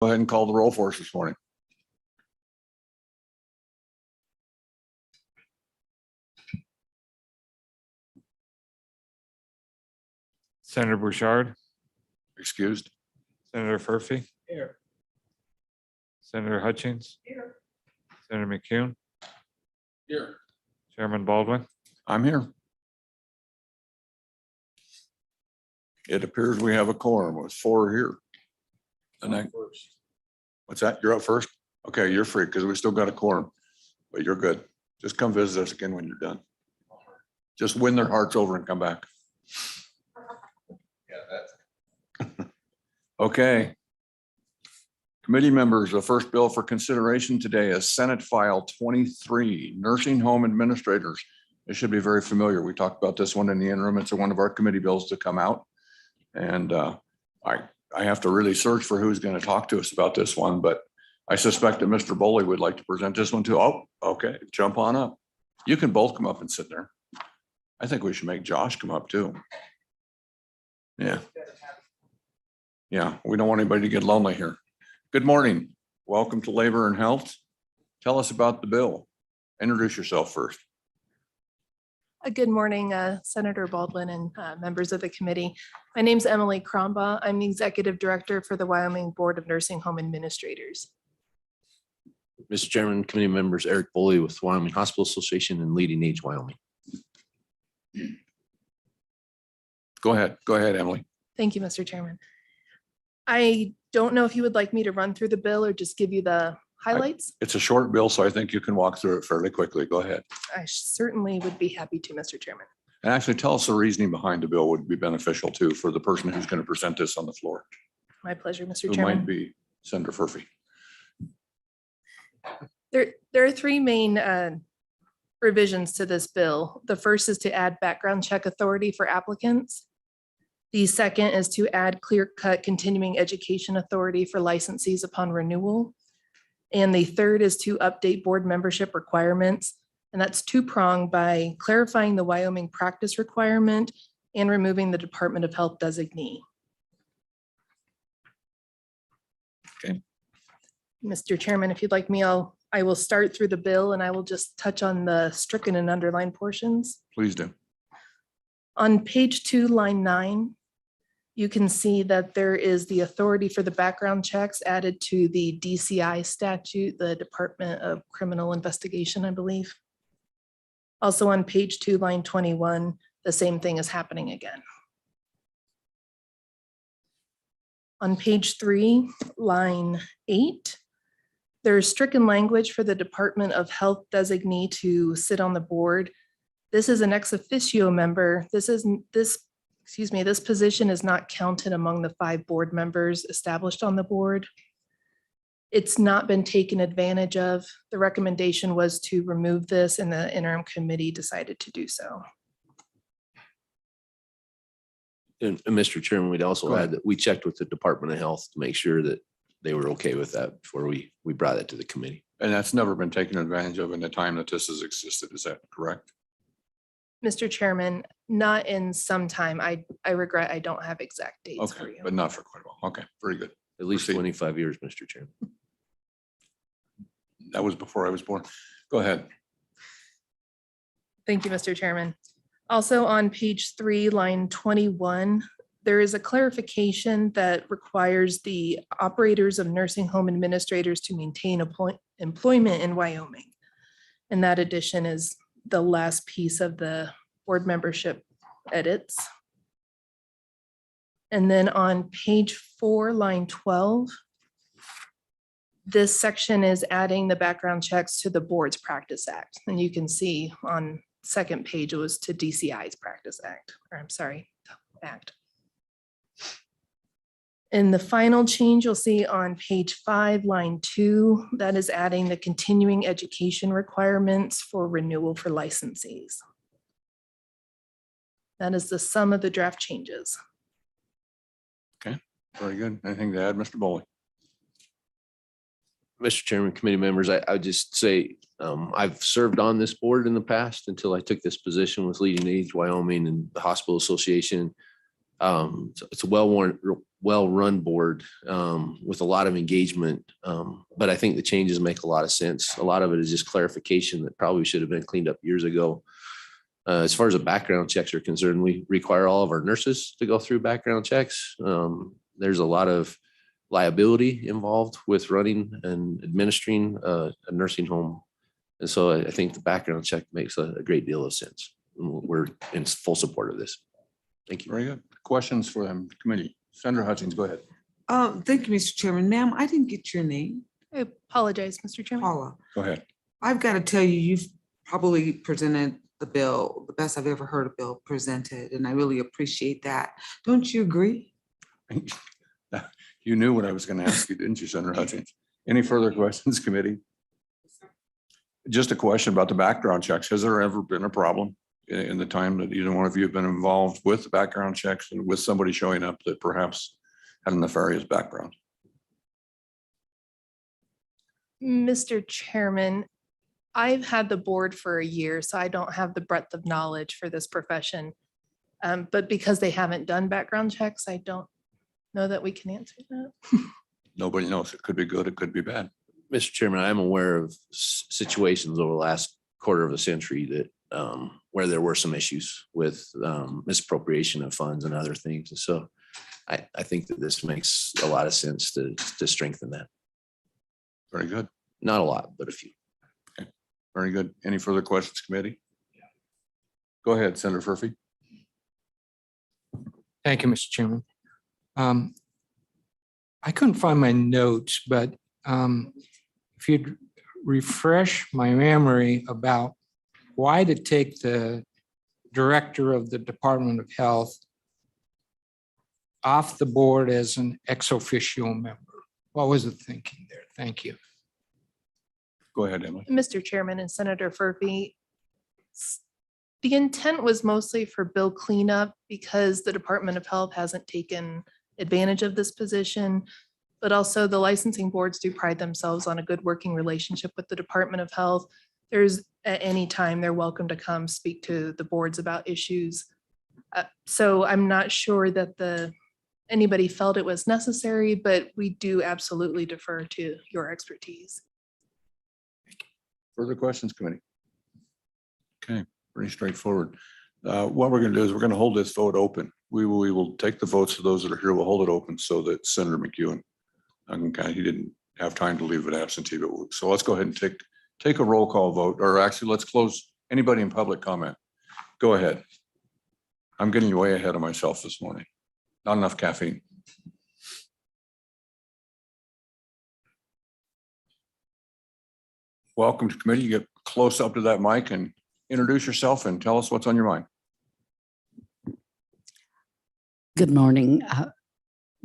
Go ahead and call the roll for us this morning. Senator Bouchard, Excused. Senator Furphy, Here. Senator Hutchings, Here. Senator McCune, Here. Chairman Baldwin. I'm here. It appears we have a quorum. It was 4 here. And I, what's that? You're up first? Okay, you're free because we still got a quorum, but you're good. Just come visit us again when you're done. Just win their hearts over and come back. Yeah, that's. Okay. Committee members, the first bill for consideration today is Senate File 23, Nursing Home Administrators. It should be very familiar. We talked about this one in the interim. It's one of our committee bills to come out. And I have to really search for who's going to talk to us about this one, but I suspect that Mr. Boley would like to present this one too. Oh, okay, jump on up. You can both come up and sit there. I think we should make Josh come up too. Yeah. Yeah, we don't want anybody to get lonely here. Good morning. Welcome to Labor and Health. Tell us about the bill. Introduce yourself first. Good morning, Senator Baldwin and members of the committee. My name is Emily Crombaugh. I'm the Executive Director for the Wyoming Board of Nursing Home Administrators. Mr. Chairman, committee members, Eric Boley with Wyoming Hospital Association and Leading Age Wyoming. Go ahead, Emily. Thank you, Mr. Chairman. I don't know if you would like me to run through the bill or just give you the highlights. It's a short bill, so I think you can walk through it fairly quickly. Go ahead. I certainly would be happy to, Mr. Chairman. And actually tell us the reasoning behind the bill would be beneficial too for the person who's going to present this on the floor. My pleasure, Mr. Who Chairman. might be Senator Furphy. There are three main revisions to this bill. The first is to add background check authority for applicants. The second is to add clear-cut continuing education authority for licensees upon renewal. And the third is to update board membership requirements. And that's two-pronged by clarifying the Wyoming practice requirement and removing the Department of Health designee. Okay. Mr. Chairman, if you'd like me, I will start through the bill and I will just touch on the stricken and underlined portions. Please do. On page 2, line 9, you can see that there is the authority for the background checks added to the DCI statute, the Department of Criminal Investigation, I believe. Also on page 2, line 21, the same thing is happening again. On page 3, line 8, there's stricken language for the Department of Health designee to sit on the board. This is an ex officio member. This position is not counted among the 5 board members established on the board. It's not been taken advantage of. The recommendation was to remove this and the interim committee decided to do so. And Mr. Chairman, we'd also Go ahead. add that we checked with the Department of Health to make sure that they were okay with that before we brought it to the committee. And that's never been taken advantage of in the time that this has existed. Is that correct? Mr. Chairman, not in some time. I regret I don't have exact dates for Okay, you. but not for quite a while. Okay, very good. At least Proceed. 25 years, Mr. Chairman. That was before I was born. Go ahead. Thank you, Mr. Chairman. Also on page 3, line 21, there is a clarification that requires the operators of nursing home administrators to maintain employment in Wyoming. And that addition is the last piece of the board membership edits. And then on page 4, line 12, this section is adding the background checks to the board's practice act. And you can see on second page, it was to DCI's practice act, or I'm sorry, act. And the final change you'll see on page 5, line 2, that is adding the continuing education requirements for renewal for licensees. That is the sum of the draft changes. Very good. Anything to add, Mr. Boley? Mr. Chairman, committee members, I would just say I've served on this board in the past until I took this position with Leading Age Wyoming and the Hospital Association. It's a well-run board with a lot of engagement. But I think the changes make a lot of sense. A lot of it is just clarification that probably should have been cleaned up years ago. As far as the background checks are concerned, we require all of our nurses to go through background checks. There's a lot of liability involved with running and administering a nursing home. And so I think the background check makes a great deal of sense. We're in full support of this. Thank you. Very good. Questions for the committee? Senator Hutchins, go ahead. Thank you, Mr. Chairman. Ma'am, I didn't get your name. I apologize, Mr. Chairman. Paula. Go ahead. I've got to tell you, you've probably presented the bill, the best I've ever heard a bill presented, and I really appreciate that. Don't you agree? You knew what I was going to ask you, didn't you, Senator Hutchins? Any further questions, committee? Just a question about the background checks. Has there ever been a problem in the time that either one of you have been involved with the background checks and with somebody showing up that perhaps had a nefarious background? Mr. Chairman, I've had the board for a year, so I don't have the breadth of knowledge for this profession. But because they haven't done background checks, I don't know that we can answer that. Nobody knows. It could be good. It could be bad. Mr. Chairman, I'm aware of situations over the last quarter of a century that where there were some issues with misappropriation of funds and other things. And so I think that this makes a lot of sense to strengthen that. Very good. Not a lot, but a few. Okay. Very good. Any further questions, committee? Go ahead, Senator Furphy. Thank you, Mr. Chairman. I couldn't find my notes, but if you'd refresh my memory about why to take the director of the Department of Health off the board as an ex officio member. What was the thinking there? Thank you. Go ahead, Emily. Mr. Chairman and Senator Furphy, the intent was mostly for bill cleanup because the Department of Health hasn't taken advantage of this position, but also the licensing boards do pride themselves on a good working relationship with the Department of Health. There's at any time they're welcome to come speak to the boards about issues. So I'm not sure that anybody felt it was necessary, but we do absolutely defer to your expertise. Further questions, committee? Okay, pretty straightforward. What we're going to do is we're going to hold this vote open. We will take the votes of those that are here. We'll hold it open so that Senator McEwen, he didn't have time to leave it absentee, but so let's go ahead and take a roll call vote, or actually let's close anybody in public comment. Go ahead. I'm getting way ahead of myself this morning. Not enough caffeine. Welcome to committee. You get close up to that mic and introduce yourself and tell us what's on your mind. Good morning,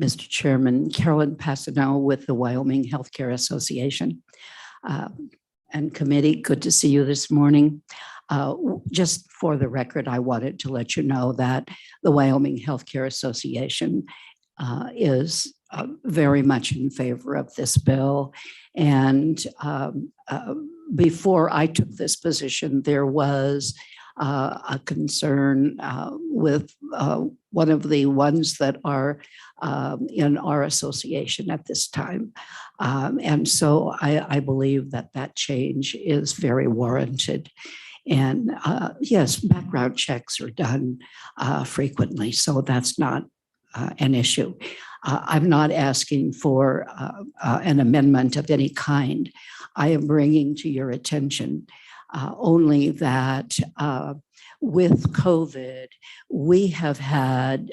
Mr. Chairman. Carolyn Passanel with the Wyoming Healthcare Association and committee. Good to see you this morning. Just for the record, I wanted to let you know that the Wyoming Healthcare Association is very much in favor of this bill. And before I took this position, there was a concern with one of the ones that are in our association at this time. And so I believe that change is very warranted. And yes, background checks are done frequently, so that's not an issue. I'm not asking for an amendment of any kind. I am bringing to your attention only that with COVID, we have had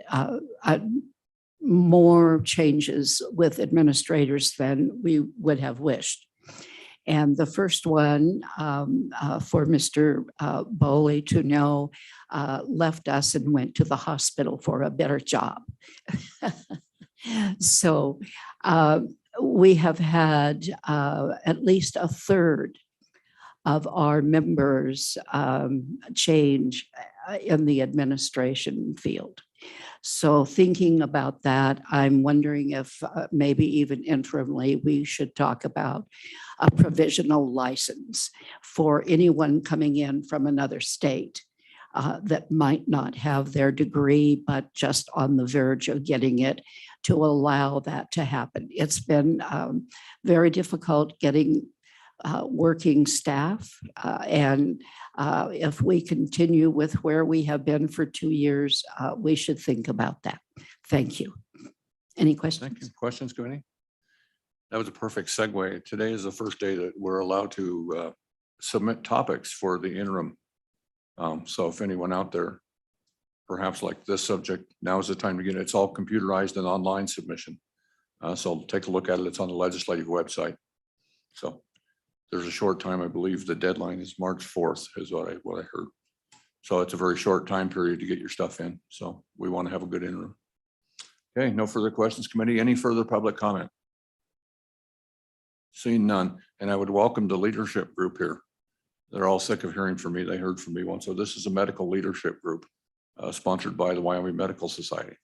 more changes with administrators than we would have wished. And the first one for Mr. Bowley to know left us and went to the hospital for a better job. So we have had at least a third of our members change in the administration field. So thinking about that, I'm wondering if maybe even interimly, we should talk about a provisional license for anyone coming in from another state that might not have their degree, but just on the verge of getting it, to allow that to happen. It's been very difficult getting working staff. And if we continue with where we have been for 2 years, we should think about that. Thank you. Any Thank you. questions? Questions, committee? That was a perfect segue. Today is the first day that we're allowed to submit topics for the interim. So if anyone out there, perhaps like this subject, now is the time to get it. It's all computerized and online submission. So take a look at it. It's on the legislative website. So there's a short time. I believe the deadline is March 4th is what I heard. So it's a very short time period to get your stuff in. So we want to have a good interim. Okay, no further questions, committee. Any further public comment? Seeing none, and I would welcome the leadership group here. They're all sick of hearing from me. They heard from me once. So this is a medical leadership group sponsored by the Wyoming Medical Society.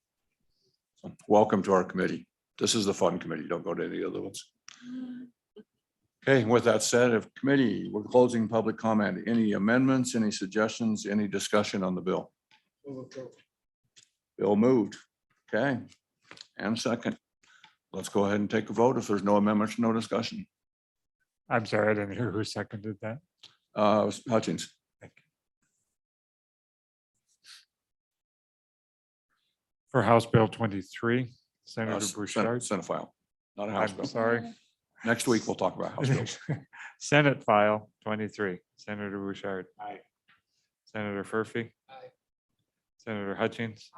So welcome to our committee. This is the fun committee. Don't go to any other ones. Okay, with that said, if committee, we're closing public comment. Any amendments, any suggestions, any discussion on the bill? Bill moved. Okay, and second. Let's go ahead and take a vote. If there's no amendments, no discussion. I'm sorry, I didn't hear who seconded that. Hutchins. For House Bill 23, Senator Senate Bouchard. Senate file, not a House I'm bill. sorry. Next week, we'll talk about House bills. Senate File 23, Senator Bouchard. Aye. Senator Furphy. Aye. Senator Hutchins.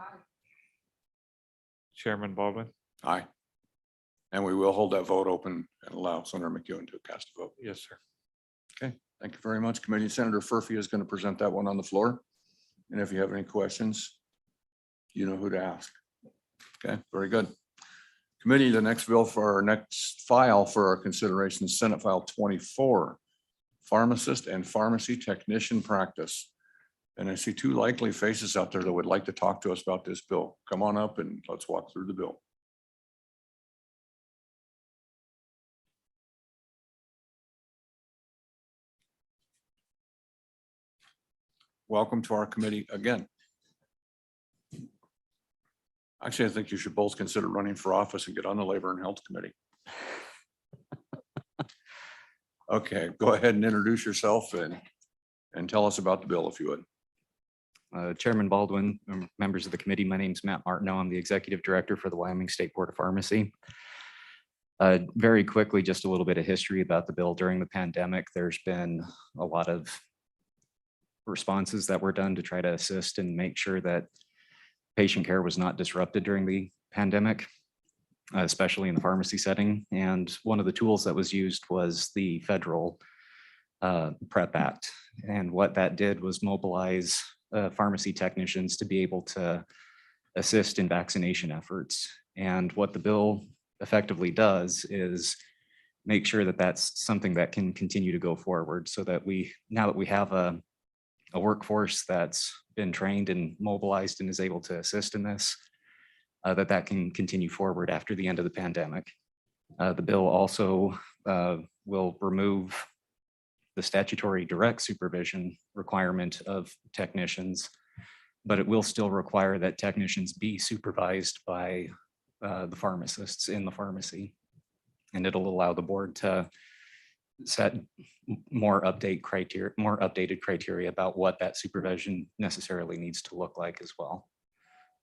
Chairman Baldwin. Aye. And we will hold that vote open and allow Senator McEwen to cast a vote. Yes, sir. Thank you very much, committee. Senator Furphy is going to present that one on the floor. And if you have any questions, you know who to ask. Okay, very good. Committee, the next bill for our next file for our consideration is Senate File 24, Pharmacist and Pharmacy Technician Practice. And I see two likely faces out there that would like to talk to us about this bill. Come on up and let's walk through the bill. Welcome to our committee again. Actually, I think you should both consider running for office and get on the Labor and Health Committee. Okay, go ahead and introduce yourself and tell us about the bill if you would. Chairman Baldwin, members of the committee, my name is Matt Martineau. I'm the Executive Director for the Wyoming State Board of Pharmacy. Very quickly, just a little bit of history about the bill. During the pandemic, there's been a lot of responses that were done to try to assist and make sure that patient care was not disrupted during the pandemic, especially in the pharmacy setting. And one of the tools that was used was the federal PrEP Act. And what that did was mobilize pharmacy technicians to be able to assist in vaccination efforts. And what the bill effectively does is make sure that that's something that can continue to go forward, so that now that we have a workforce that's been trained and mobilized and is able to assist in this, that can continue forward after the end of the pandemic. The bill also will remove the statutory direct supervision requirement of technicians, but it will still require that technicians be supervised by the pharmacists in the pharmacy. And it'll allow the board to set more updated criteria about what that supervision necessarily needs to look like as well.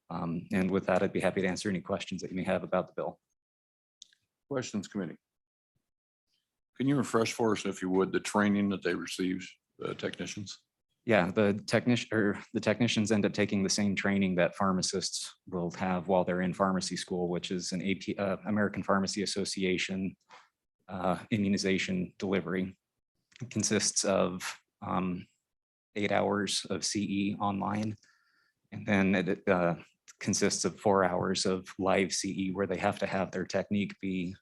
And with that, I'd be happy to answer any questions that you may have about the bill. Questions, committee? Can you refresh for us, if you would, the training that they receive, the technicians? Yeah, the technicians end up taking the same training that pharmacists will have while they're in pharmacy school, which is an American Pharmacy Association immunization delivery. It consists of 8 hours of CE online, and then it consists of 4 hours of live CE, where they have to have their technique be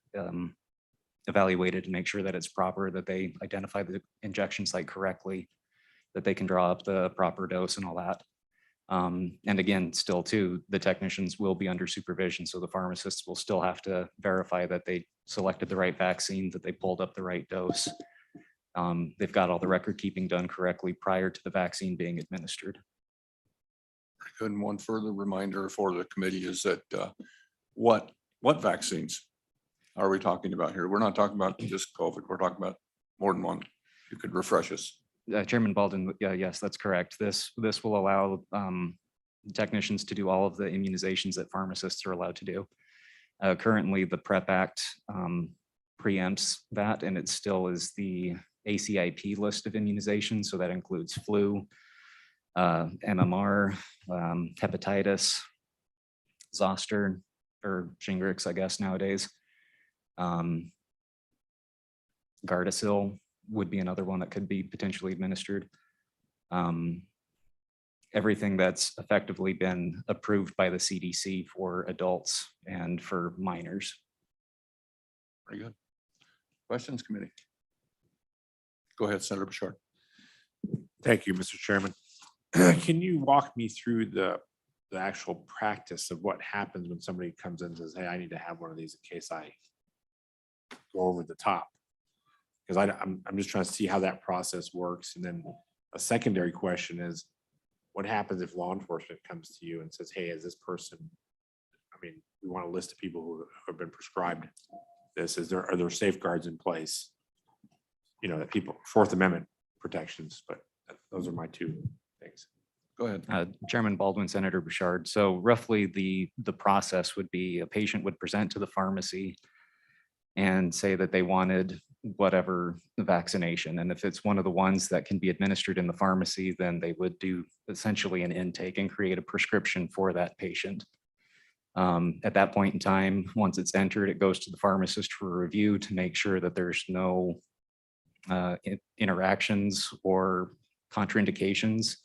evaluated to make sure that it's proper, that they identify the injection site correctly, that they can draw up the proper dose and all that. And again, still too, the technicians will be under supervision. So the pharmacists will still have to verify that they selected the right vaccine, that they pulled up the right dose. They've got all the record keeping done correctly prior to the vaccine being administered. And one further reminder for the committee is that what vaccines are we talking about here? We're not talking about just COVID. We're talking about more than one. You could refresh us. Chairman Baldwin, yes, that's correct. This will allow technicians to do all of the immunizations that pharmacists are allowed to do. Currently, the PrEP Act preempts that, and it still is the ACIP list of immunizations. So that includes flu, MMR, hepatitis, zoster, or Shingrix, I guess nowadays. Gardasil would be another one that could be potentially administered. Everything that's effectively been approved by the CDC for adults and for minors. Very good. Questions, committee? Go ahead, Senator Bouchard. Thank you, Mr. Chairman. Can you walk me through the actual practice of what happens when somebody comes in and says, hey, I need to have one of these in case I go over the top? Because I'm just trying to see how that process works. And then a secondary question is, what happens if law enforcement comes to you and says, hey, is this person, I mean, we want a list of people who have been prescribed this. Are there safeguards in place? You know, that people, Fourth Amendment protections, but those are my two things. Go ahead. Chairman Baldwin, Senator Bouchard. So roughly the process would be a patient would present to the pharmacy and say that they wanted whatever the vaccination. And if it's one of the ones that can be administered in the pharmacy, then they would do essentially an intake and create a prescription for that patient. At that point in time, once it's entered, it goes to the pharmacist for review to make sure that there's no interactions or contraindications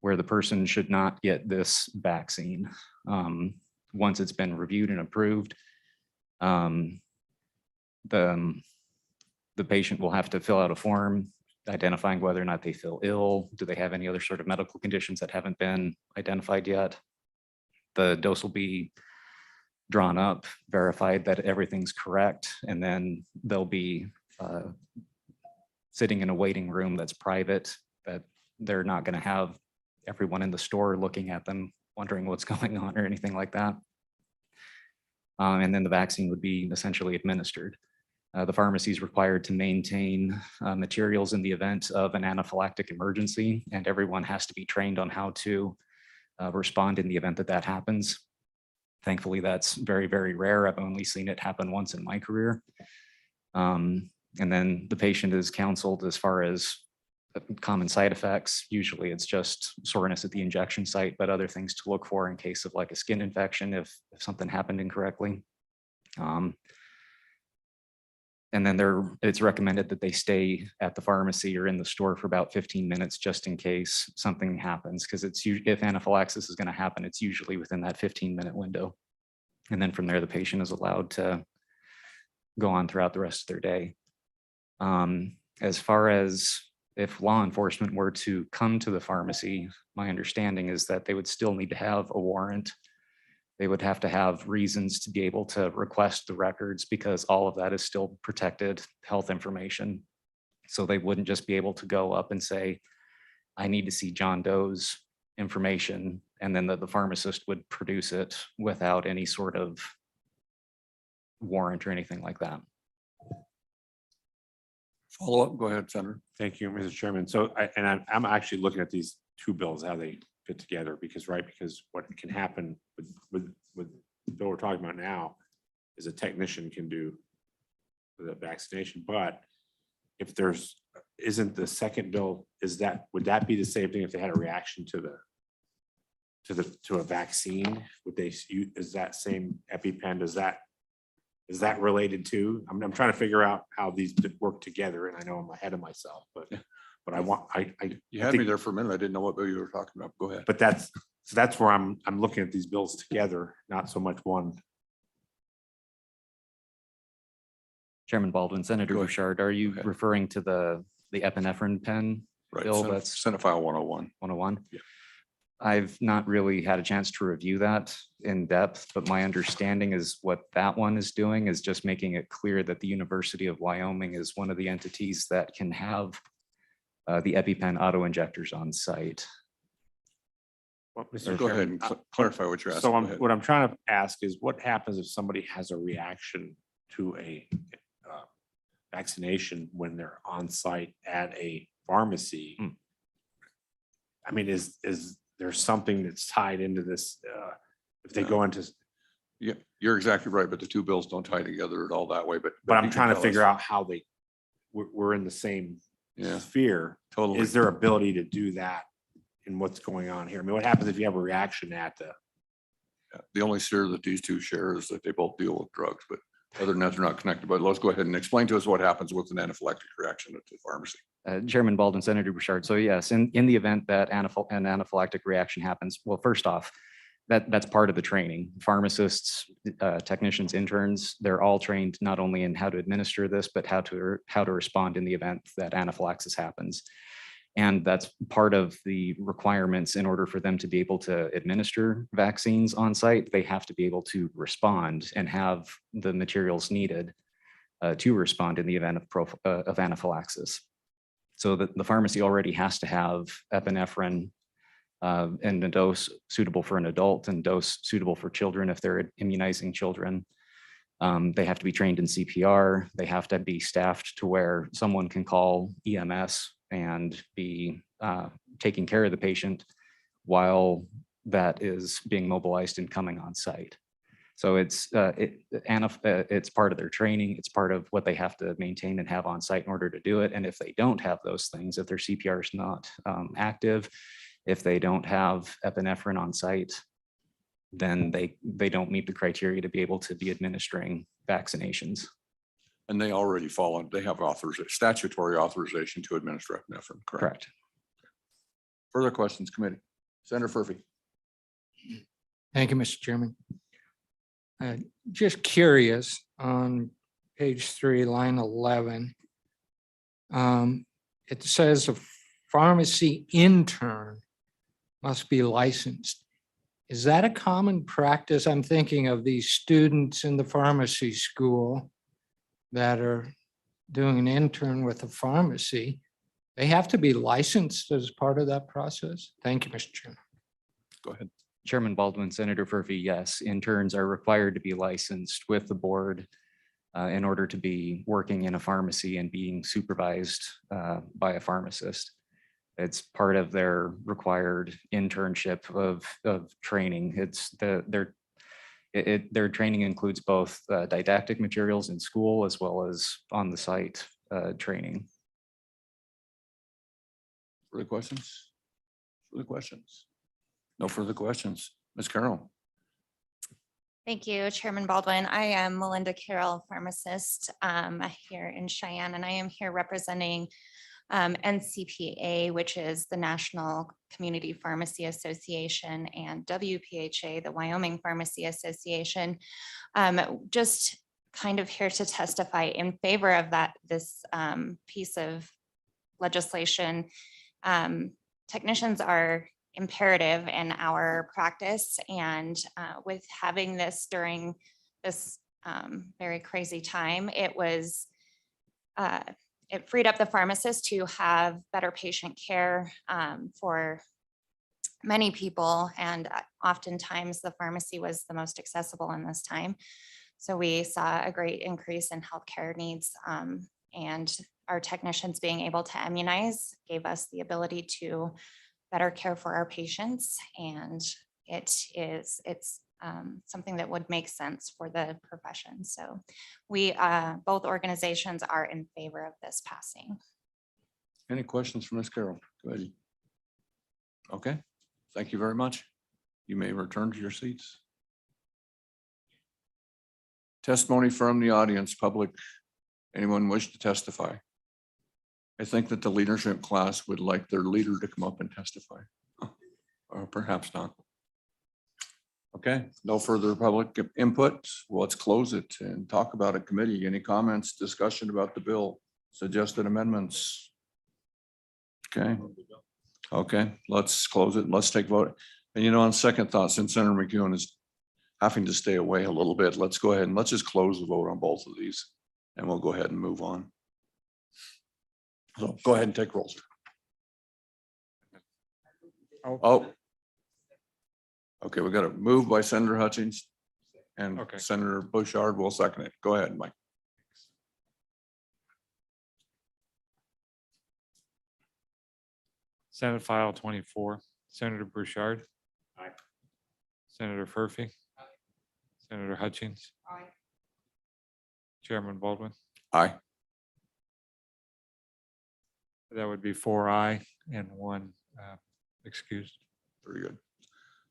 where the person should not get this vaccine. Once it's been reviewed and approved, the patient will have to fill out a form identifying whether or not they feel ill. Do they have any other sort of medical conditions that haven't been identified yet? The dose will be drawn up, verified that everything's correct, and then they'll be sitting in a waiting room that's private, that they're not going to have everyone in the store looking at them, wondering what's going on or anything like that. And then the vaccine would be essentially administered. The pharmacy is required to maintain materials in the event of an anaphylactic emergency, and everyone has to be trained on how to respond in the event that that happens. Thankfully, that's very, very rare. I've only seen it happen once in my career. And then the patient is counseled as far as common side effects. Usually it's just soreness at the injection site, but other things to look for in case of like a skin infection if something happened incorrectly. And then it's recommended that they stay at the pharmacy or in the store for about 15 minutes just in case something happens, because if anaphylaxis is going to happen, it's usually within that 15-minute window. And then from there, the patient is allowed to go on throughout the rest of their day. As far as if law enforcement were to come to the pharmacy, my understanding is that they would still need to have a warrant. They would have to have reasons to be able to request the records, because all of that is still protected health information. So they wouldn't just be able to go up and say, I need to see John Doe's information, and then the pharmacist would produce it without any sort of warrant or anything like that. Follow up. Go ahead, Senator. Thank you, Mr. Chairman. So I'm actually looking at these two bills, how they fit together, because what can happen with the bill we're talking about now is a technician can do the vaccination, but if isn't the second bill, would that be the same thing if they had a reaction to a vaccine? Would they is that same EpiPen, is that related to? I'm trying to figure out how these work together, and I know I'm ahead of myself, but You had me there for a minute. I didn't know what bill you were talking about. Go ahead. but that's where I'm looking at these bills together, not so much one. Chairman Baldwin, Senator Go ahead. Bouchard, are you Okay. referring to the epinephrine pen Right. bill Senate- that's Senate File 101. 101? Yeah. I've not really had a chance to review that in depth, but my understanding is what that one is doing is just making it clear that the University of Wyoming is one of the entities that can have the EpiPen auto injectors on site. Well, Mr. Go ahead Chairman, and clarify what you're asking. So Go I'm, ahead. what I'm trying to ask is what happens if somebody has a reaction to a vaccination when they're on site at a pharmacy? I mean, is there something that's tied into this? If they go into, Yeah, you're exactly right, but the two bills don't tie together at all that way, but. but you I'm can trying to tell figure us. out how we're in the same Yeah, sphere. totally. Is there ability to do that in what's going on here? I mean, what happens if you have a reaction at the? The only sphere that these two share is that they both deal with drugs, but other than that, they're not connected. But let's go ahead and explain to us what happens with an anaphylactic reaction at the pharmacy. Chairman Baldwin, Senator Bouchard. So yes, in the event that an anaphylactic reaction happens, well, first off, that's part of the training. Pharmacists, technicians, interns, they're all trained not only in how to administer this, but how to respond in the event that anaphylaxis happens. And that's part of the requirements in order for them to be able to administer vaccines on site. They have to be able to respond and have the materials needed to respond in the event of anaphylaxis. So the pharmacy already has to have epinephrine and a dose suitable for an adult and dose suitable for children if they're immunizing children. They have to be trained in CPR. They have to be staffed to where someone can call EMS and be taking care of the patient while that is being mobilized and coming on site. So it's part of their training. It's part of what they have to maintain and have on site in order to do it. And if they don't have those things, if their CPR is not active, if they don't have epinephrine on site, then they don't meet the criteria to be able to be administering vaccinations. And they already fall, they have statutory authorization to administer epinephrine, correct? Correct. Further questions, committee? Senator Furphy. Thank you, Mr. Chairman. Just curious, on page 3, line 11, it says a pharmacy intern must be licensed. Is that a common practice? I'm thinking of these students in the pharmacy school that are doing an intern with a pharmacy. They have to be licensed as part of that process. Thank you, Mr. Chairman. Go ahead. Chairman Baldwin, Senator Furphy, yes, interns are required to be licensed with the board in order to be working in a pharmacy and being supervised by a pharmacist. It's part of their required internship of training. Their training includes both didactic materials in school as well as on the site training. Further questions? Further questions? No further questions. Ms. Carroll. Thank you, Chairman Baldwin. I am Melinda Carroll, pharmacist here in Cheyenne, and I am here representing NCPA, which is the National Community Pharmacy Association, and WPHA, the Wyoming Pharmacy Association. Just kind of here to testify in favor of this piece of legislation. Technicians are imperative in our practice, and with having this during this very crazy time, it freed up the pharmacist to have better patient care for many people, and oftentimes the pharmacy was the most accessible in this time. So we saw a great increase in healthcare needs, and our technicians being able to immunize gave us the ability to better care for our patients, and it's something that would make sense for the profession. So we, both organizations are in favor of this passing. Any questions for Ms. Carroll? Go ahead. Okay, thank you very much. You may return to your seats. Testimony from the audience, public. Anyone wish to testify? I think that the leadership class would like their leader to come up and testify, or perhaps not. Okay, no further public input. Well, let's close it and talk about it. Committee, any comments, discussion about the bill, suggested amendments? Okay, let's close it. Let's take vote. And on second thought, since Senator McEwen is having to stay away a little bit, let's go ahead and let's just close the vote on both of these, and we'll go ahead and move on. So go ahead and take rolls. Oh, Okay, we got a move by Senator Hutchins and Okay. Senator Bouchard will second it. Go ahead, Mike. Senate File 24, Senator Bouchard. Aye. Senator Furphy. Senator Hutchins. Chairman Baldwin. Aye. That would be 4 aye and 1 excused. Very good.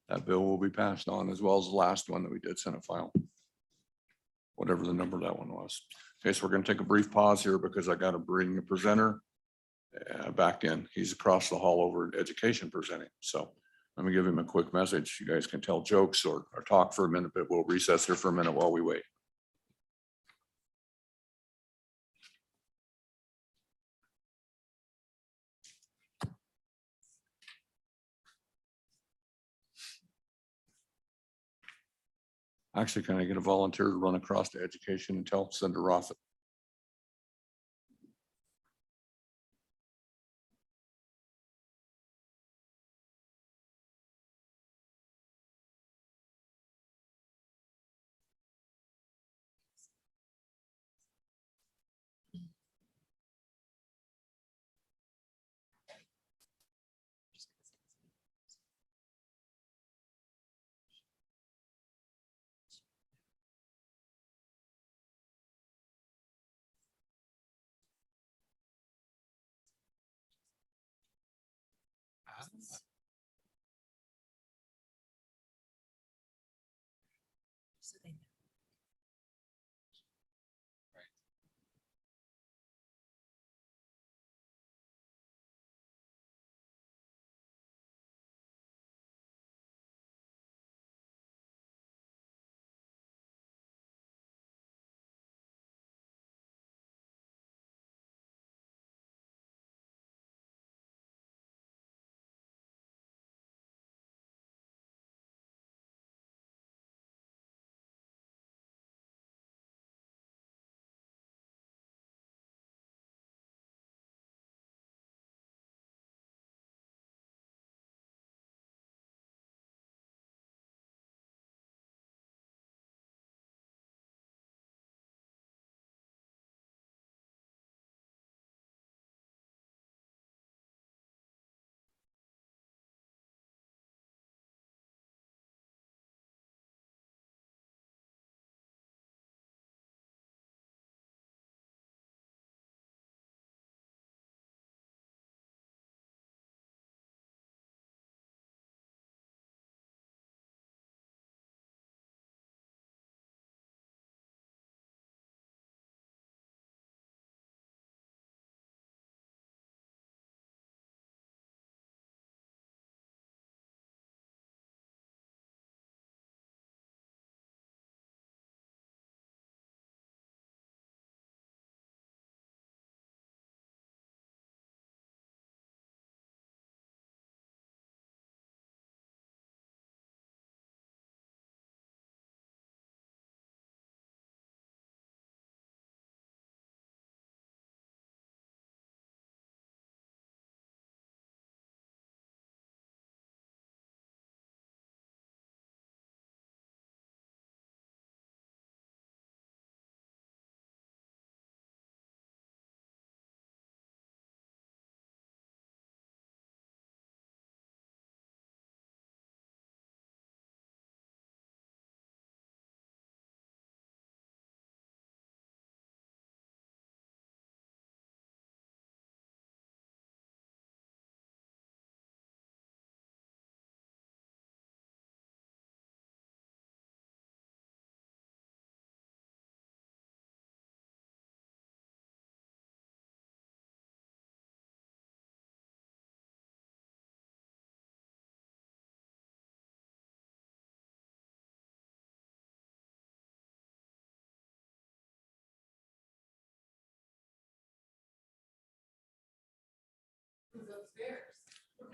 That bill will be passed on as well as the last one that we did, Senate file. Whatever the number that one was. Okay, so we're going to take a brief pause here because I got to bring the presenter back in. He's across the hall over at education presenting. So let me give him a quick message. You guys can tell jokes or talk for a minute, but we'll recess here for a minute while we wait. Actually, can I get a volunteer to run across to education and tell Senator Roth?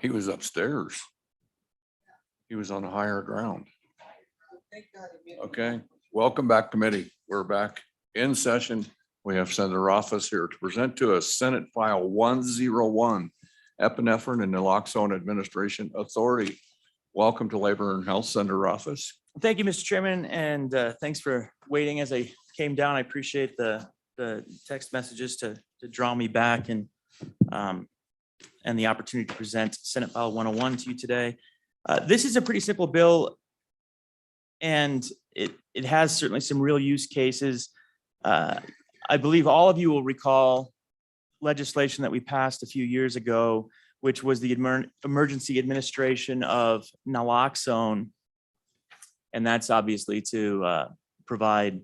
He was upstairs. He was on a higher ground. Okay, welcome back, committee. We're back in session. We have Senator Office here to present to us Senate File 101, Epinephrine and Naloxone Administration Authority. Welcome to Labor and Health Senator office. Thank you, Mr. Chairman, and thanks for waiting as I came down. I appreciate the text messages to draw me back and the opportunity to present Senate File 101 to you today. This is a pretty simple bill, and it has certainly some real use cases. I believe all of you will recall legislation that we passed a few years ago, which was the emergency administration of naloxone. And that's obviously to provide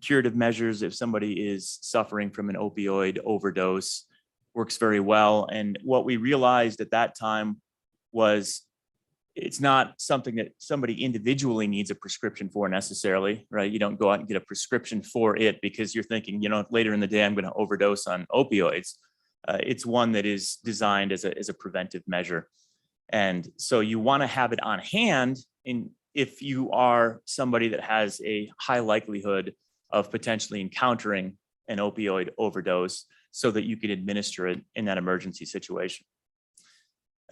curative measures if somebody is suffering from an opioid overdose. Works very well. And what we realized at that time was it's not something that somebody individually needs a prescription for necessarily, right? You don't go out and get a prescription for it because you're thinking, later in the day, I'm going to overdose on opioids. It's one that is designed as a preventive measure. And so you want to have it on hand if you are somebody that has a high likelihood of potentially encountering an opioid overdose so that you can administer it in that emergency situation.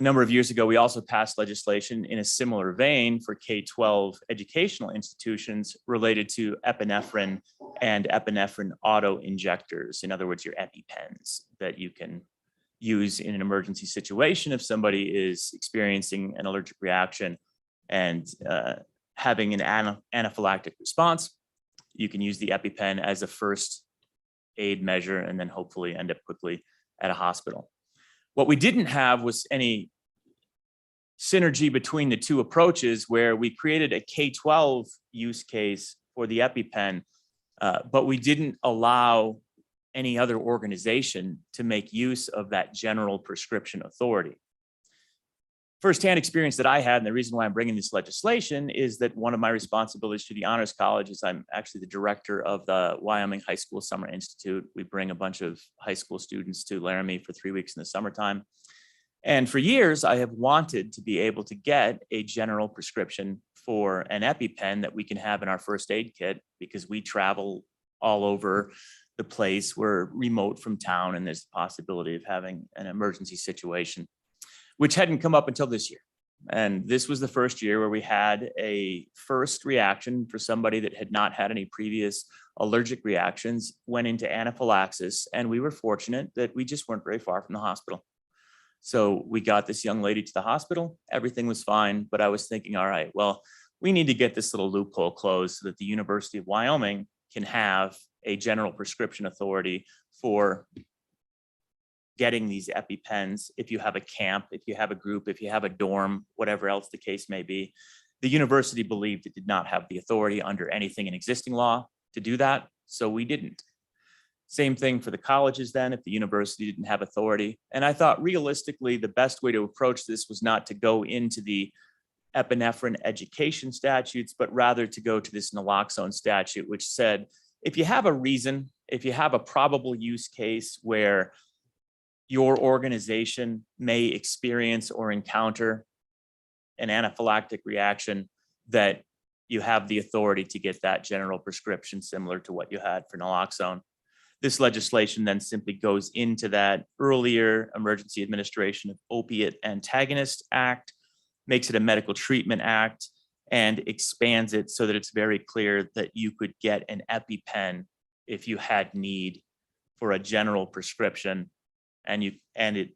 A number of years ago, we also passed legislation in a similar vein for K-12 educational institutions related to epinephrine and epinephrine auto injectors. In other words, your EpiPens that you can use in an emergency situation if somebody is experiencing an allergic reaction and having an anaphylactic response. You can use the EpiPen as a first aid measure and then hopefully end up quickly at a hospital. What we didn't have was any synergy between the two approaches where we created a K-12 use case for the EpiPen, but we didn't allow any other organization to make use of that general prescription authority. Firsthand experience that I had, and the reason why I'm bringing this legislation is that one of my responsibilities to the Honors College is I'm actually the director of the Wyoming High School Summer Institute. We bring a bunch of high school students to Laramie for 3 weeks in the summertime. And for years, I have wanted to be able to get a general prescription for an EpiPen that we can have in our first aid kit because we travel all over the place. We're remote from town and there's the possibility of having an emergency situation, which hadn't come up until this year. And this was the first year where we had a first reaction for somebody that had not had any previous allergic reactions, went into anaphylaxis, and we were fortunate that we just weren't very far from the hospital. So we got this young lady to the hospital, everything was fine, but I was thinking, all right, well, we need to get this little loophole closed so that the University of Wyoming can have a general prescription authority for getting these EpiPens. If you have a camp, if you have a group, if you have a dorm, whatever else the case may be. The university believed it did not have the authority under anything in existing law to do that, so we didn't. Same thing for the colleges then, if the university didn't have authority. And I thought realistically, the best way to approach this was not to go into the epinephrine education statutes, but rather to go to this naloxone statute, which said, if you have a reason, if you have a probable use case where your organization may experience or encounter an anaphylactic reaction, that you have the authority to get that general prescription similar to what you had for naloxone. This legislation then simply goes into that earlier Emergency Administration of Opiate Antagonist Act, makes it a medical treatment act, and expands it so that it's very clear that you could get an EpiPen if you had need for a general prescription, and it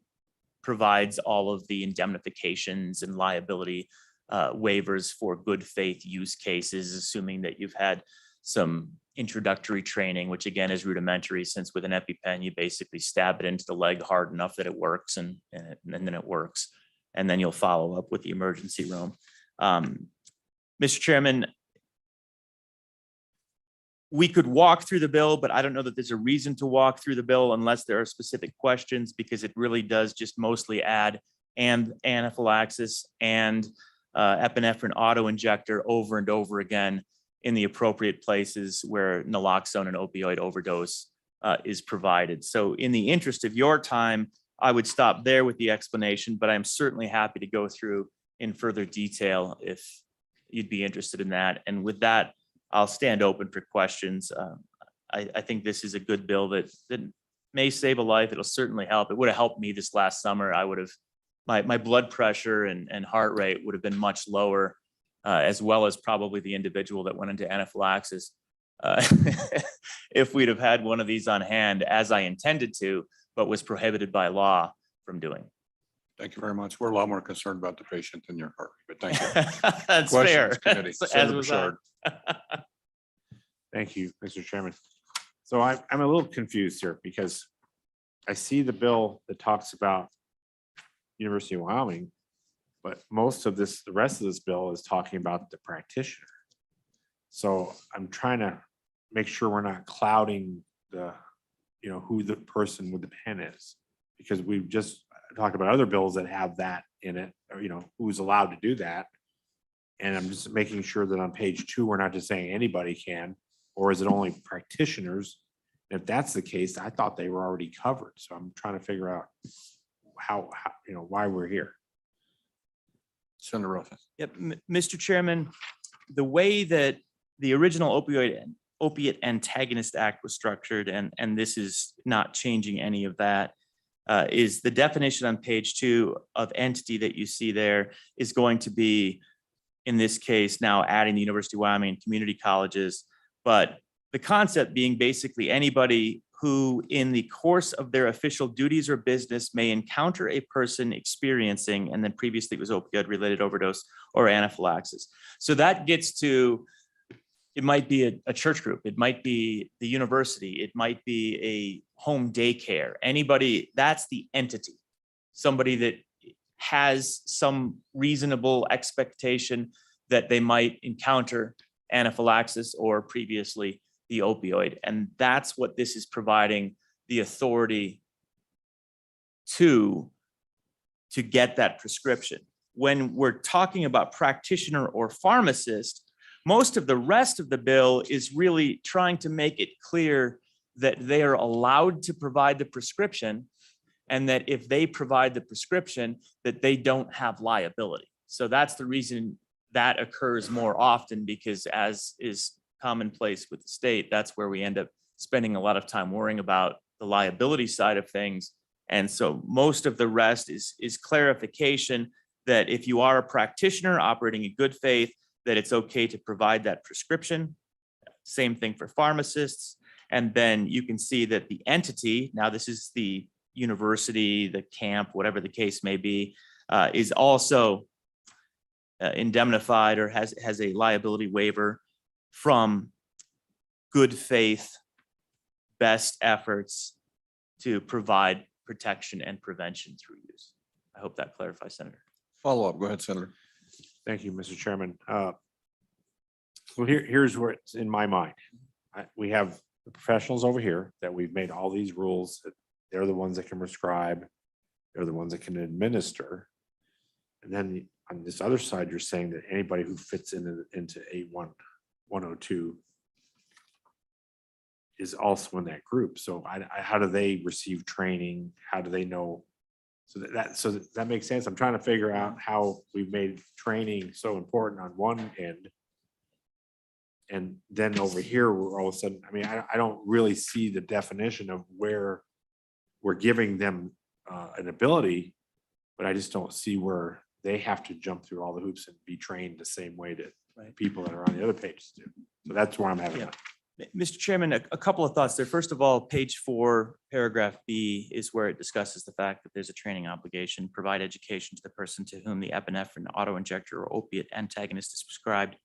provides all of the indemnifications and liability waivers for good faith use cases, assuming that you've had some introductory training, which again is rudimentary, since with an EpiPen, you basically stab it into the leg hard enough that it works and then it works. And then you'll follow up with the emergency room. Mr. Chairman, we could walk through the bill, but I don't know that there's a reason to walk through the bill unless there are specific questions, because it really does just mostly add and anaphylaxis and epinephrine auto injector over and over again in the appropriate places where naloxone and opioid overdose is provided. So in the interest of your time, I would stop there with the explanation, but I'm certainly happy to go through in further detail if you'd be interested in that. And with that, I'll stand open for questions. I think this is a good bill that may save a life. It'll certainly help. It would have helped me this last summer. I would have my blood pressure and heart rate would have been much lower, as well as probably the individual that went into anaphylaxis. If we'd have had one of these on hand as I intended to, but was prohibited by law from doing. Thank you very much. We're a lot more concerned about the patient than your heart, but thank you. That's fair. Questions, committee? As Senator was I. Bouchard. Thank you, Mr. Chairman. So I'm a little confused here because I see the bill that talks about University of Wyoming, but most of this, the rest of this bill is talking about the practitioner. So I'm trying to make sure we're not clouding the, who the person with the pen is. Because we've just talked about other bills that have that in it, or, who's allowed to do that. And I'm just making sure that on page 2, we're not just saying anybody can, or is it only practitioners? If that's the case, I thought they were already covered. So I'm trying to figure out how why we're here. Senator Ruffin. Yep, Mr. Chairman, the way that the original Opiate Antagonist Act was structured, and this is not changing any of that, is the definition on page 2 of entity that you see there is going to be, in this case, now adding the University of Wyoming and community colleges, but the concept being basically anybody who in the course of their official duties or business may encounter a person experiencing, and then previously it was opioid-related overdose or anaphylaxis. So that gets to, it might be a church group, it might be the university, it might be a home daycare, anybody, that's the entity. Somebody that has some reasonable expectation that they might encounter anaphylaxis or previously the opioid. And that's what this is providing the authority to get that prescription. When we're talking about practitioner or pharmacist, most of the rest of the bill is really trying to make it clear that they are allowed to provide the prescription, and that if they provide the prescription, that they don't have liability. So that's the reason that occurs more often, because as is commonplace with the state, that's where we end up spending a lot of time worrying about the liability side of things. And so most of the rest is clarification that if you are a practitioner operating in good faith, that it's okay to provide that prescription. Same thing for pharmacists. And then you can see that the entity, now this is the university, the camp, whatever the case may be, is also indemnified or has a liability waiver from good faith, best efforts to provide protection and prevention through use. I hope that clarifies, Senator. Follow up. Go ahead, Senator. Thank you, Mr. Chairman. So here's where it's in my mind. We have the professionals over here that we've made all these rules. They're the ones that can prescribe. They're the ones that can administer. And then on this other side, you're saying that anybody who fits into 102 is also in that group. So how do they receive training? How do they know? So that makes sense. I'm trying to figure out how we've made training so important on one end. And then over here, we're all of a sudden, I don't really see the definition of where we're giving them an ability, but I just don't see where they have to jump through all the hoops and be trained the same way that people that are on the other pages do. So that's where I'm having. Yeah. Mr. Chairman, a couple of thoughts there. First of all, page 4, paragraph B is where it discusses the fact that there's a training obligation, provide education to the person to whom the epinephrine autoinjector or opiate antagonist is prescribed,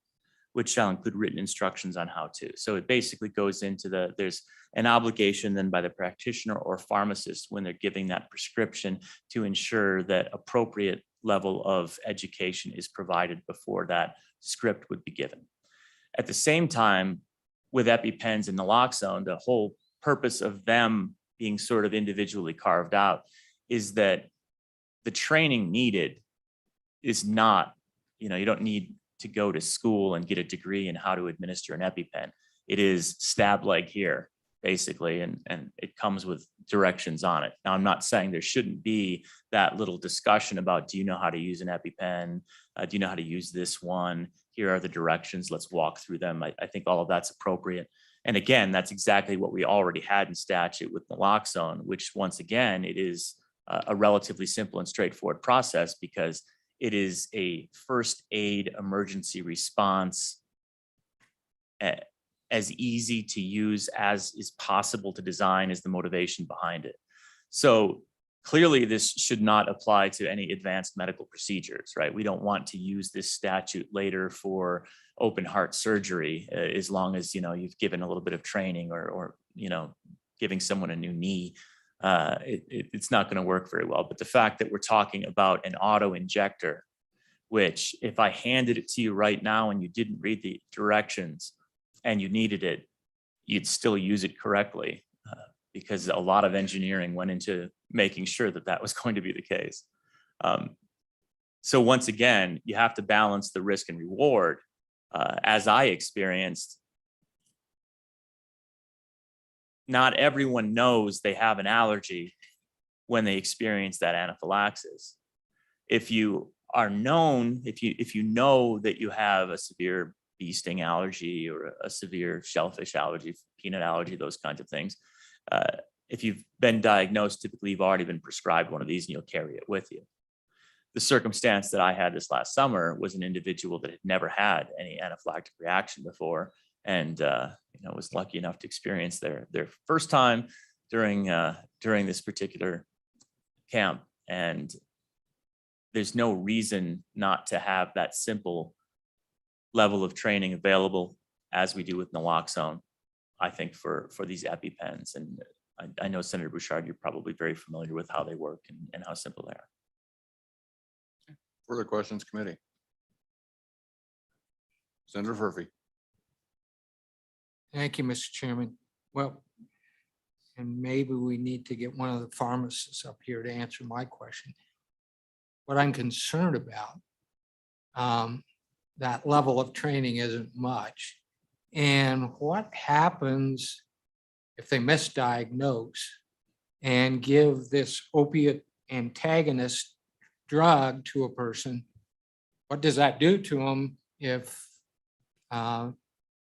which shall include written instructions on how to. So it basically goes into there's an obligation then by the practitioner or pharmacist when they're giving that prescription to ensure that appropriate level of education is provided before that script would be given. At the same time, with EpiPens and Naloxone, the whole purpose of them being sort of individually carved out is that the training needed is not, you don't need to go to school and get a degree in how to administer an EpiPen. It is stab like here, basically, and it comes with directions on it. Now, I'm not saying there shouldn't be that little discussion about, do you know how to use an EpiPen? Do you know how to use this one? Here are the directions. Let's walk through them. I think all of that's appropriate. And again, that's exactly what we already had in statute with Naloxone, which once again, it is a relatively simple and straightforward process because it is a first aid emergency response, as easy to use as is possible to design is the motivation behind it. So clearly this should not apply to any advanced medical procedures, right? We don't want to use this statute later for open heart surgery, as long as, you've given a little bit of training or giving someone a new knee. It's not going to work very well. But the fact that we're talking about an auto injector, which if I handed it to you right now and you didn't read the directions and you needed it, you'd still use it correctly, because a lot of engineering went into making sure that that was going to be the case. So once again, you have to balance the risk and reward. As I experienced, not everyone knows they have an allergy when they experience that anaphylaxis. If you are known, if you know that you have a severe bee sting allergy or a severe shellfish allergy, peanut allergy, those kinds of things, if you've been diagnosed, typically you've already been prescribed one of these and you'll carry it with you. The circumstance that I had this last summer was an individual that had never had any anaphylactic reaction before, and was lucky enough to experience their first time during this particular camp. And there's no reason not to have that simple level of training available as we do with Naloxone, I think, for these EpiPens. And I know Senator Bouchard, you're probably very familiar with how they work and how simple they are. Further questions, committee? Senator Furphy. Thank you, Mr. Chairman. Well, and maybe we need to get one of the pharmacists up here to answer my question. What I'm concerned about, that level of training isn't much. And what happens if they misdiagnose and give this opiate antagonist drug to a person? What does that do to them if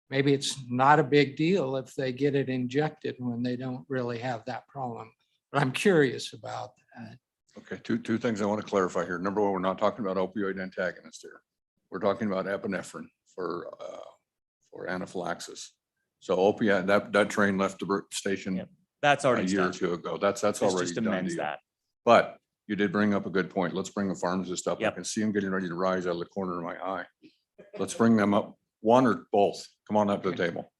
maybe it's not a big deal if they get it injected when they don't really have that problem? But I'm curious about that. Okay, two things I want to clarify here. Number one, we're not talking about opioid antagonists here. We're talking about epinephrine for anaphylaxis. So opiate, that train left the station Yep, that's a already year or done. two ago. That's This already just done amends deal. that. But you did bring up a good point. Let's bring the pharmacist up. I Yep. can see him getting ready to rise out of the corner of my eye. Let's bring them up, one or both. Come on up to the table.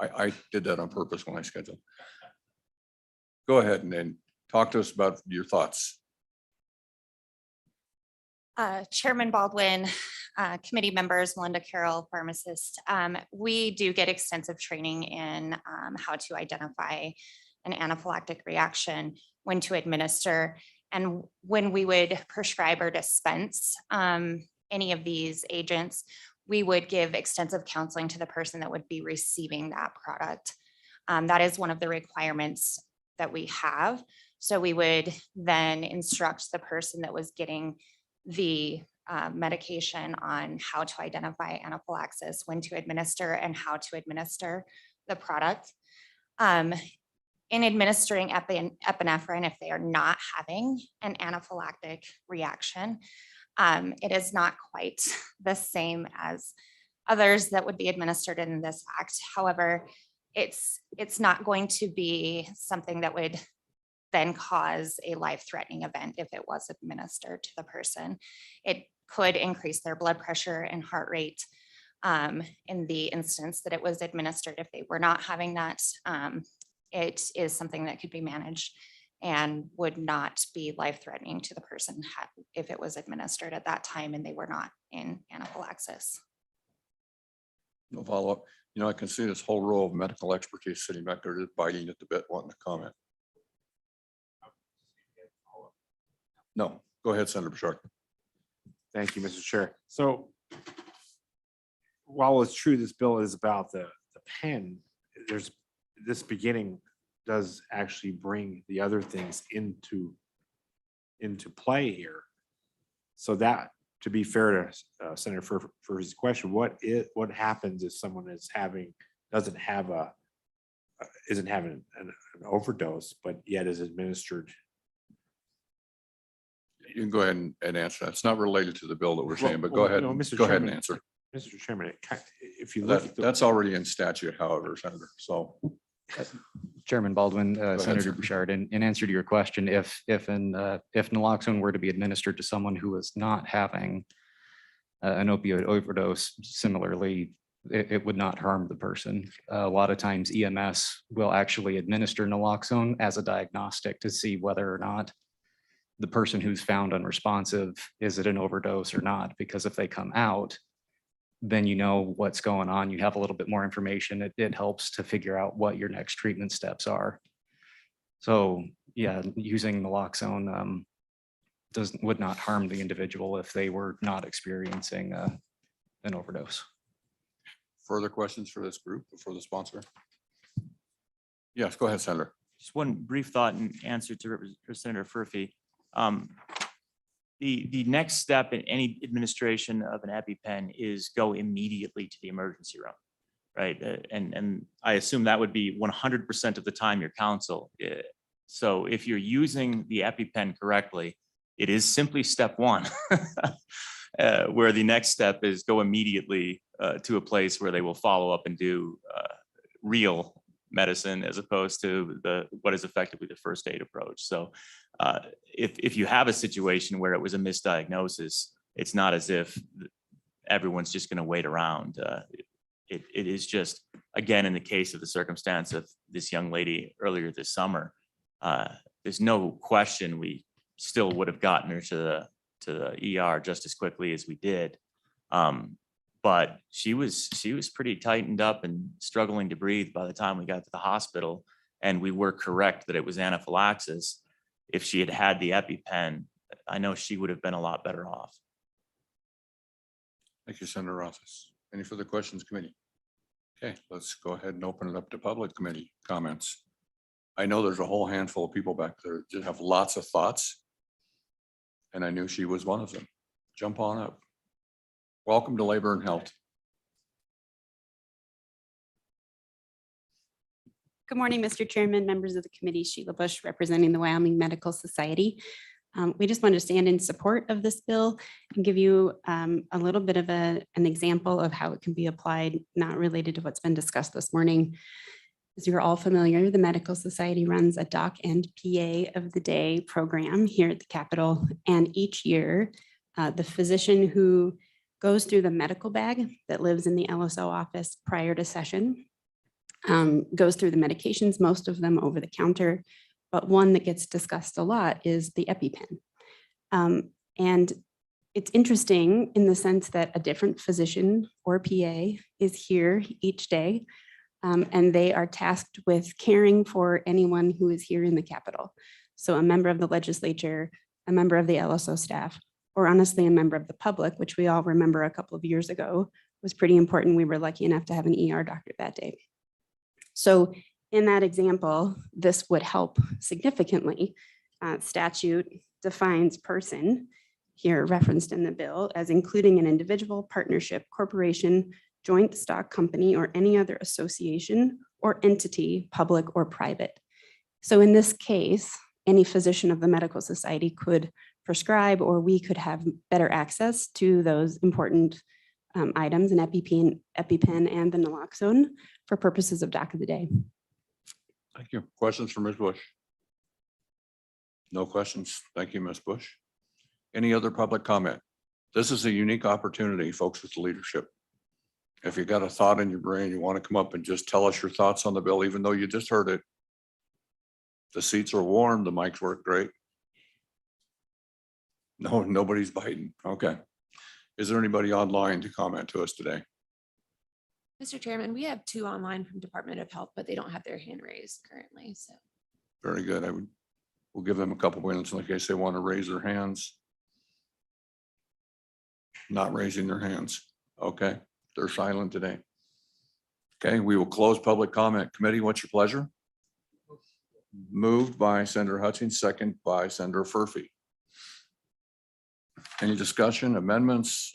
I did that on purpose when I scheduled. Go ahead and then talk to us about your thoughts. Chairman Baldwin, committee members, Melinda Carroll, pharmacist. We do get extensive training in how to identify an anaphylactic reaction, when to administer, and when we would prescribe or dispense any of these agents, we would give extensive counseling to the person that would be receiving that product. That is one of the requirements that we have. So we would then instruct the person that was getting the medication on how to identify anaphylaxis, when to administer, and how to administer the product. In administering epinephrine, if they are not having an anaphylactic reaction, it is not quite the same as others that would be administered in this act. However, it's not going to be something that would then cause a life-threatening event if it was administered to the person. It could increase their blood pressure and heart rate in the instance that it was administered. If they were not having that, it is something that could be managed and would not be life-threatening to the person if it was administered at that time and they were not in anaphylaxis. No follow-up. I can see this whole row of medical expertise sitting back there just biting at the bit, wanting to comment. No, go ahead, Senator Bouchard. Thank you, Mr. Chair. So while it's true this bill is about the pen, there's this beginning does actually bring the other things into play here. So that to be fair to Senator for his question, what happens if someone isn't having an overdose, but yet is administered? You can go ahead and answer that. It's not related to the bill that we're saying, but go Well, ahead, no, and Mr. go ahead and Chairman, answer. Mr. Chairman, if you look at That's already in statute, however, Senator. So Chairman Baldwin, ahead, Senator sir. Bouchard, in answer to your question, if naloxone were to be administered to someone who is not having an opioid overdose, similarly, it would not harm the person. A lot of times EMS will actually administer naloxone as a diagnostic to see whether or not the person who's found unresponsive, is it an overdose or not? Because if they come out, then you know what's going on. You have a little bit more information. It helps to figure out what your next treatment steps are. So yeah, using naloxone would not harm the individual if they were not experiencing an overdose. further questions for this group, for the sponsor? Yes, go ahead, Senator. Just one brief thought in answer to Senator Furphy. The next step in any administration of an EpiPen is go immediately to the emergency room, right? And I assume that would be 100% of the time your counsel. So if you're using the EpiPen correctly, it is simply step one, where the next step is go immediately to a place where they will follow up and do real medicine as opposed to what is effectively the first aid approach. So if you have a situation where it was a misdiagnosis, it's not as if everyone's just going to wait around. It is just, again, in the case of the circumstance of this young lady earlier this summer, there's no question we still would have gotten her to the ER just as quickly as we did. But she was pretty tightened up and struggling to breathe by the time we got to the hospital. And we were correct that it was anaphylaxis. If she had had the EpiPen, I know she would have been a lot better off. Thank you, Senator Rosas. Any further questions, committee? Okay, let's go ahead and open it up to public committee comments. I know there's a whole handful of people back there that have lots of thoughts, and I knew she was one of them. Jump on up. Welcome to Labor and Health. Good morning, Mr. Chairman, members of the committee. Sheila Bush, representing the Wyoming Medical Society. We just want to stand in support of this bill and give you a little bit of an example of how it can be applied, not related to what's been discussed this morning. As you're all familiar, the Medical Society runs a Doc and PA of the Day program here at the Capitol. And each year, the physician who goes through the medical bag that lives in the LSO office prior to session, goes through the medications, most of them over the counter, but one that gets discussed a lot is the EpiPen. And it's interesting in the sense that a different physician or PA is here each day, and they are tasked with caring for anyone who is here in the Capitol. So a member of the legislature, a member of the LSO staff, or honestly, a member of the public, which we all remember a couple of years ago was pretty important. We were lucky enough to have an ER doctor that day. So in that example, this would help significantly. Statute defines person, here referenced in the bill, as including an individual, partnership, corporation, joint stock company, or any other association or entity, public or private. So in this case, any physician of the Medical Society could prescribe, or we could have better access to those important items, an EpiPen and the naloxone for purposes of Doc of the Day. Thank you. Questions for Ms. Bush? No questions. Thank you, Ms. Bush. Any other public comment? This is a unique opportunity, folks, with the leadership. If you got a thought in your brain, you want to come up and just tell us your thoughts on the bill, even though you just heard it. The seats are warm, the mics work great. No, nobody's biting. Okay. Is there anybody online to comment to us today? Mr. Chairman, we have 2 online from Department of Health, but they don't have their hand raised currently, so. Very good. We'll give them a couple minutes in case they want to raise their hands. Not raising their hands. Okay, they're silent today. Okay, we will close public comment. Committee, what's your pleasure? Moved by Senator Hutchins, second by Senator Furphy. Any discussion, amendments?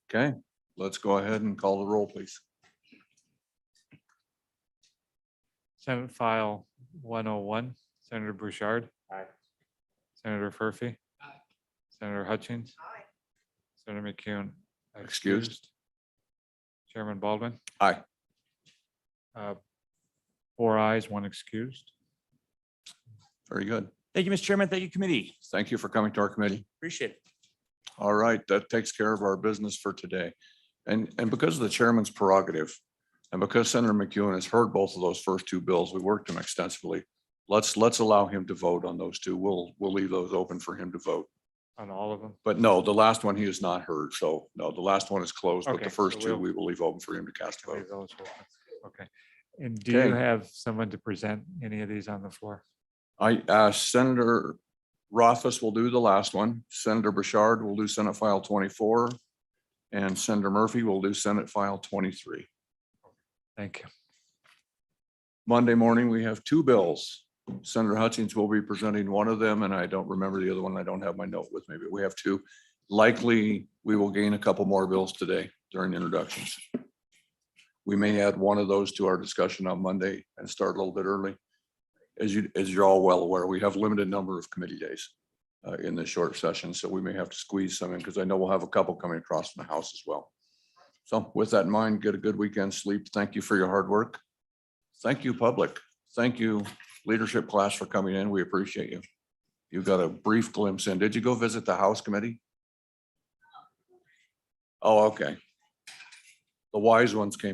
Okay, let's go ahead and call the roll, please. Senate File 101, Senator Bouchard. Aye. Senator Furphy. Senator Hutchins. Senator McCune. Excused. Chairman Baldwin. Aye. 4 ayes, 1 excused. Very good. Thank you, Mr. Chairman. Thank you, committee. Thank you for coming to our committee. Appreciate it. All right, that takes care of our business for today. And because of the chairman's prerogative, and because Senator McEwen has heard both of those first two bills, we worked them extensively. Let's allow him to vote on those two. We'll leave those open for him to vote. On all of them? But no, the last one he has not heard. So no, the last one is closed, but Okay, the first so two we'll- we will leave open for him to cast a Leave vote. those open. Okay. And do you Okay. have someone to present any of these on the floor? Senator Rothfuss will do the last one. Senator Bouchard will do Senate File 24. And Senator Murphy will do Senate File 23. Thank you. Monday morning, we have two bills. Senator Hutchins will be presenting one of them, and I don't remember the other one. I don't have my note with me, but we have two. Likely, we will gain a couple more bills today during introductions. We may add one of those to our discussion on Monday and start a little bit early. As you're all well aware, we have limited number of committee days in this short session, so we may have to squeeze some in because I know we'll have a couple coming across from the House as well. So with that in mind, get a good weekend sleep. Thank you for your hard work. Thank you, public. Thank you, leadership class, for coming in. We appreciate you. You got a brief glimpse in. Did you go visit the House committee? Oh, okay. The wise ones came